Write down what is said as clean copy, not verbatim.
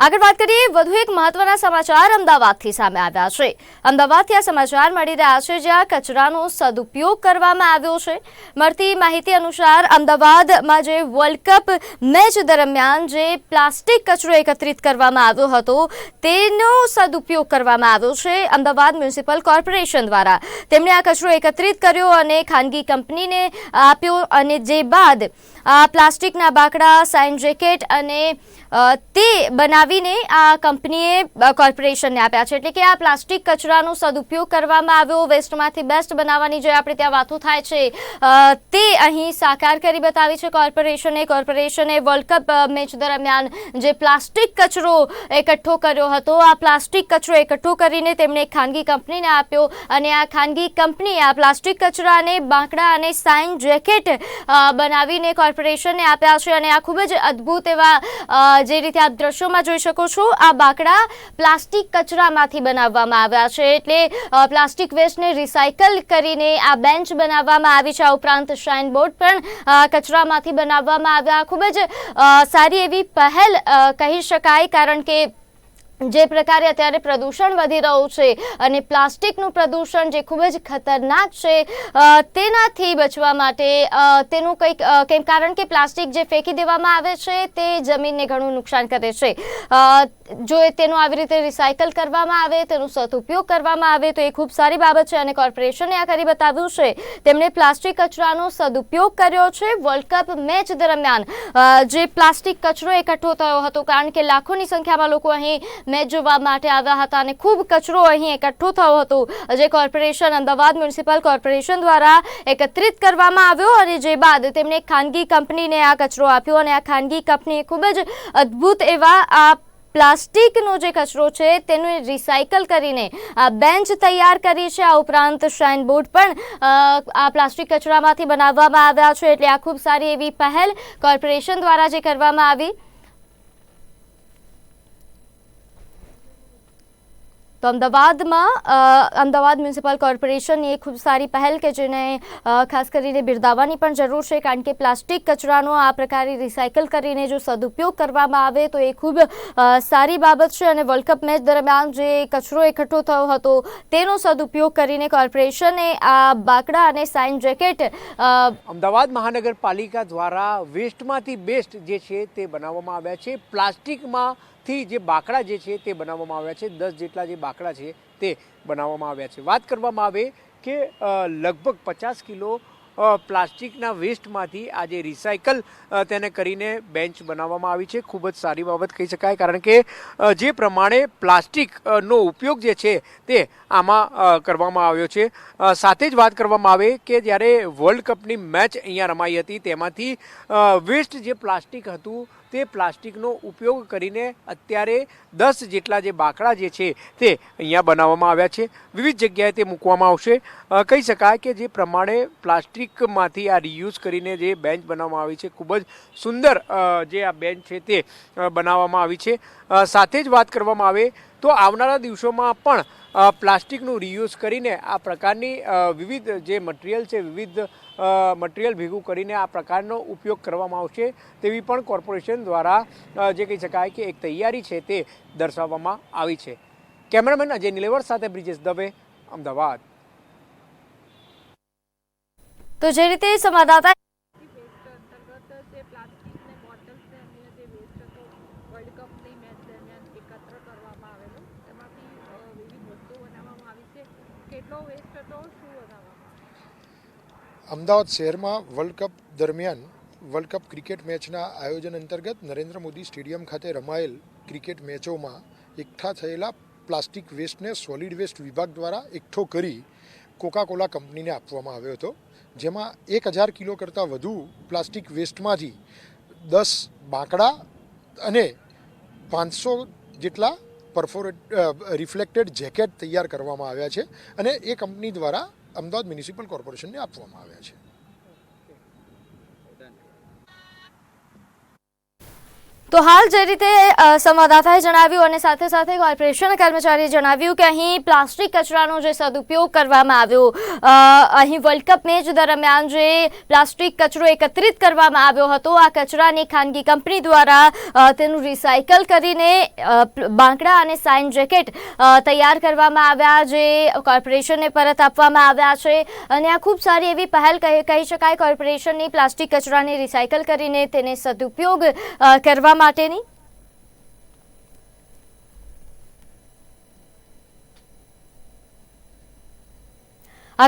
આગળ વાત કરીએ વધુ એક મહત્વના સમાચાર અમદાવાદથી સામે આવ્યા છે। અમદાવાદથી આ સમાચાર મળી રહ્યા છે જ્યાં કચરાનો સદુપયોગ કરવામાં આવ્યો છે। મળતી માહિતી અનુસાર અમદાવાદમાં જે વર્લ્ડ કપ મેચ દરમિયાન જે પ્લાસ્ટિક કચરો એકત્રિત કરવામાં આવ્યો હતો તેનો સદુપયોગ કરવામાં આવ્યો છે અમદાવાદ મ્યુનિસિપલ કોર્પોરેશન દ્વારા। તેમણે આ કચરો એકત્રિત કર્યો અને ખાનગી કંપનીને આપ્યો અને જે બાદ પ્લાસ્ટિકના બાકડા સાઇન જેકેટ અને તે બનાવીને આ કંપનીએ કોર્પોરેશનને આપ્યા છે। એટલે કે આ પ્લાસ્ટિક કચરાનો સદુપયોગ કરવામાં આવ્યો, વેસ્ટમાંથી બેસ્ટ બનાવવાની જે આપણે ત્યાં વાતો થાય છે તે અહીં સાકાર કરી બતાવી છે કોર્પોરેશને। કોર્પોરેશને વર્લ્ડ કપ મેચ દરમિયાન જે પ્લાસ્ટિક કચરો એકઠો કર્યો હતો આ પ્લાસ્ટિક કચરો એકઠો કરીને તેમણે ખાનગી કંપનીને આપ્યો અને આ ખાનગી કંપનીએ આ પ્લાસ્ટિક કચરાને બાંકડા અને સાઇન જેકેટ બનાવીને કોર્પોરેશનને આપ્યા છે। અને આ ખૂબ જ અદ્ભુત એવા જે રીતે આપ દ્રશ્યોમાં જોઈ શકો છો આ બાકડા પ્લાસ્ટિક કચરામાંથી બનાવવામાં આવ્યા છે। એટલે પ્લાસ્ટિક વેસ્ટને રિસાયકલ કરીને આ બેન્ચ બનાવવામાં આવી છે। આ ઉપરાંત શાઇન બોર્ડ પણ કચરામાંથી બનાવવામાં આવ્યા। ખૂબ જ સારી એવી પહેલ કહી શકાય, કારણ કે જે પ્રકારે અત્યારે પ્રદૂષણ વધી રહ્યું છે અને પ્લાસ્ટિકનું પ્રદૂષણ જે ખૂબ જ ખતરનાક છે તેનાથી બચવા માટે તેનું કંઈક કારણ કે પ્લાસ્ટિક જે ફેંકી દેવામાં આવે છે તે જમીનને ઘણું નુકસાન કરે છે। જો તેનું આવી રીતે રિસાયકલ કરવામાં આવે, તેનો સદુપયોગ કરવામાં આવે તો એ ખૂબ સારી બાબત છે અને કોર્પોરેશને આ કરી બતાવ્યું છે। તેમણે પ્લાસ્ટિક કચરાનો સદુપયોગ કર્યો છે। વર્લ્ડ કપ મેચ દરમિયાન જે પ્લાસ્ટિક કચરો એકઠો થયો હતો, કારણ કે લાખોની સંખ્યામાં લોકો અહીં મેચ જોવા માટે આવ્યા હતા અને ખૂબ કચરો અહીં એકઠો થયો હતો જે કોર્પોરેશન અમદાવાદ મ્યુનિસિપલ કોર્પોરેશન દ્વારા એકત્રિત કરવામાં આવ્યો અને જે બાદ તેમણે ખાનગી કંપનીને આ કચરો આપ્યો અને આ ખાનગી કંપનીએ ખૂબ જ અદ્ભુત એવા આ પ્લાસ્ટિકનો જે કચરો છે તેને રિસાયકલ કરીને આ બેન્ચ તૈયાર કરી છે। આ ઉપરાંત શાઇન બોર્ડ પણ આ પ્લાસ્ટિક કચરામાંથી બનાવવામાં આવ્યા છે। એટલે આ ખૂબ સારી એવી પહેલ કોર્પોરેશન દ્વારા જે કરવામાં આવી। તો અમદાવાદ મ્યુનિસિપલ કોર્પોરેશનની ખૂબ સારી પહેલ કે જેને ખાસ કરીને બિરદાવવાની પણ જરૂર છે, કારણ કે પ્લાસ્ટિક કચરાનો આ પ્રકારે રિસાયકલ કરીને જો સદુપયોગ કરવામાં આવે તો એ ખૂબ સારી બાબત છે। અને વર્લ્ડ કપ મેચ દરમિયાન જે કચરો એકઠો થયો હતો તેનો સદુપયોગ કરીને કોર્પોરેશને આ બાકડા અને સાઇન જેકેટ અમદાવાદ મહાનગરપાલિકા દ્વારા વેસ્ટમાંથી બેસ્ટ જે છે તે બનાવવામાં આવ્યા છે। પ્લાસ્ટિકમાં થી જે બાકડા જે છે તે બનાવવામાં આવ્યા છે, 10 જેટલા જે બાકડા છે તે બનાવવામાં આવ્યા છે। વાત કરવામાં આવે કે લગભગ 50 કિલો પ્લાસ્ટિકના વેસ્ટમાંથી આજે રિસાયકલ તેને કરીને બેન્ચ બનાવવામાં આવી છે। ખૂબ જ સારી બાબત કહી શકાય, કારણ કે જે પ્રમાણે પ્લાસ્ટિકનો ઉપયોગ જે છે તે આમાં કરવામાં આવ્યો છે। સાથે જ વાત કરવામાં આવે કે જ્યારે વર્લ્ડ કપની મેચ અહીંયા રમાઈ હતી તેમાંથી વેસ્ટ જે પ્લાસ્ટિક હતું તે પ્લાસ્ટિકનો ઉપયોગ કરીને અત્યારે 10 જેટલા જે બાકડા જે છે તે અહીંયા બનાવવામાં આવ્યા છે। વિવિધ જગ્યાએ તે મૂકવામાં આવશે। કહી શકાય કે જે પ્રમાણે પ્લાસ્ટિકમાંથી આ રિયુઝ કરીને જે બેન્ચ બનાવવામાં આવી છે, ખૂબ જ સુંદર જે આ બેન્ચ છે તે બનાવવામાં આવી છે। સાથે જ વાત કરવામાં આવે તો આવનારા દિવસોમાં પણ પ્લાસ્ટિકનું રિયુઝ કરીને આ પ્રકારની વિવિધ જે મટીરિયલ છે, વિવિધ મટીરિયલ ભેગું કરીને આ પ્રકારનો ઉપયોગ કરવામાં આવશે તેવી પણ કોર્પોરેશન દ્વારા જે કહી શકાય કે એક તૈયારી છે તે દર્શાવવામાં આવી છે। કેમેરામેન અજય નિલેવર સાથે બ્રિજેશ દવે, અમદાવાદ। તો જે રીતે સંવાદદાતા અમદાવાદ શહેરમાં વર્લ્ડ કપ દરમિયાન વર્લ્ડ કપ ક્રિકેટ મેચના આયોજન અંતર્ગત નરેન્દ્ર મોદી સ્ટેડિયમ ખાતે રમાયેલ ક્રિકેટ મેચોમાં એકઠા થયેલા પ્લાસ્ટિક વેસ્ટને સોલિડ વેસ્ટ વિભાગ દ્વારા એકઠો કરી કોકાકોલા કંપનીને આપવામાં આવ્યો હતો, જેમાં 1000 કિલો કરતાં વધુ પ્લાસ્ટિક વેસ્ટમાંથી 10 બાંકડા અને 500 જેટલા રિફ્લેક્ટેડ જેકેટ તૈયાર કરવામાં આવ્યા છે અને એ કંપની દ્વારા અમદાવાદ મ્યુનિસિપલ કોર્પોરેશનને આપવામાં આવ્યા છે। તો હાલ જે રીતે સંવાદદાતાએ જણાવ્યું અને સાથે સાથે કોર્પોરેશન કર્મચારીએ જણાવ્યું કે અહીં પ્લાસ્ટિક કચરાનો જે સદુપયોગ કરવામાં આવ્યો, અહીં વર્લ્ડ કપ મેચ દરમિયાન જે પ્લાસ્ટિક કચરો એકત્રિત કરવામાં આવ્યો હતો, આ કચરાની ખાનગી કંપની દ્વારા તેનું રિસાયકલ કરીને બાંકડા અને સાઇન જેકેટ તૈયાર કરવામાં આવ્યા, જે કોર્પોરેશનને પરત આપવામાં આવ્યા છે. અને આ ખૂબ સારી એવી પહેલ કહી શકાય કોર્પોરેશનની પ્લાસ્ટિક કચરાને રિસાયકલ કરીને તેને સદુપયોગ કરવા માટેની.